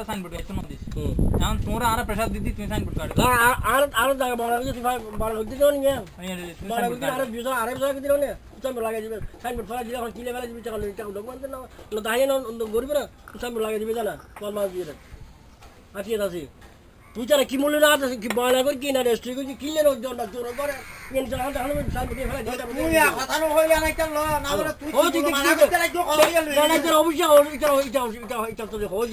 signboard গাইছো না this এখন তোমরা আর প্রেসার দিদি তুমি সাইনবোর্ড কাট না আর জায়গা বড় হইছে তুই বড় হইতে যাও নি বড় হইতে আর বিজা আর বিজা কি দিলো না তুমি লাগাই দিবে সাইনবোর্ড ফলা দিলে এখন কিলে ফেলা দিবি টাকা লই টাকা ডকুমেন্ট না না দাইয়ে না গরিব না সাইনবোর্ড লাগাই দিবে জানা তোর মাছ দিয়ে আছে আছে তুই তারা কি মূল্য না আছে কি বানা করে কি না রেস্ট্রি করে কিলে না জন্য জোর করে ইন জানা তাহলে সাইনবোর্ড ফেলা দিবে তুই কথা ন হইলা না কেন না বলে তুই মানা করতে লাগো না না তোর অবশ্যই এটা তো হই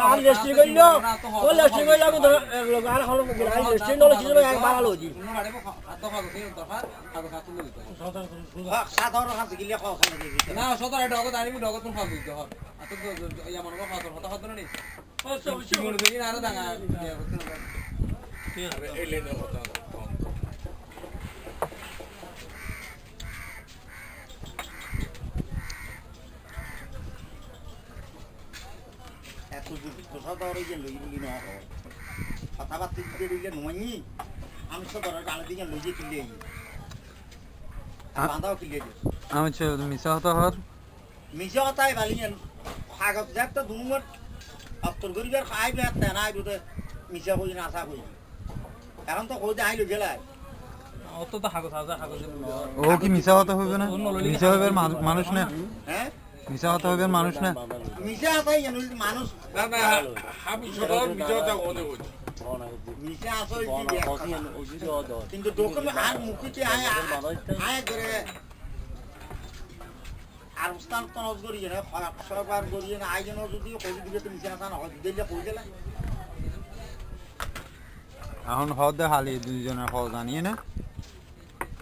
আর রেস্ট্রি কইলো ও রেস্ট্রি কইলো তো লোক আর হলো আর রেস্ট্রি নলে ছিল এক বাড়ালো জি সাধারণ হাত গিলে কথা দিবি না সদর এটা অগত আনিবি ডগত কোন ফাল দিতে হবে এত ইয়া মনে কথা কথা কথা না নি ও সব মনে দেখি না আর দাঙ্গা ঠিক আছে এই লেনে কথা এত যদি সাধারণ যে লই বলি না কথা বার্তা দিতে দিলে নই আমি সাধারণ গালে দিকে লই যে কিলে বাঁধাও কিলে আমি মিশা হতা হর মিশা হতাই বালিয়েন কাগজ যাতে দুনুর আস্তর গরিবের খাইবে না নাই দুতে মিশা কই না আশা কই এখন তো কই আইলো জেলায় অত তো হাগো সাজা হাগো ও কি মিশা হতা হবে না মিশা হবে মানুষ না হ্যাঁ মিশা হতা হবে মানুষ না মিশা হতাই জানো মানুষ না না হাবি সদর মিজতা ওনে ওই মিশা আসই কি কিন্তু ডকুমেন্ট আর মুখিতে আয় আয় করে আর উস্তান তো নজ করিয়ে না সরকার করিয়ে না আইজন যদি কই দিবে তো মিশা না হয় দিলে কই দিলা এখন হদ হালি দুইজনের হদ জানিয়ে না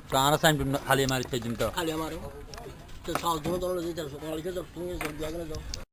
তো আর সাইন হালি মারি সেই দিন তো খালি আমারও তো সাউথ জন্য তো যেতে সকালে তো তুমি যাও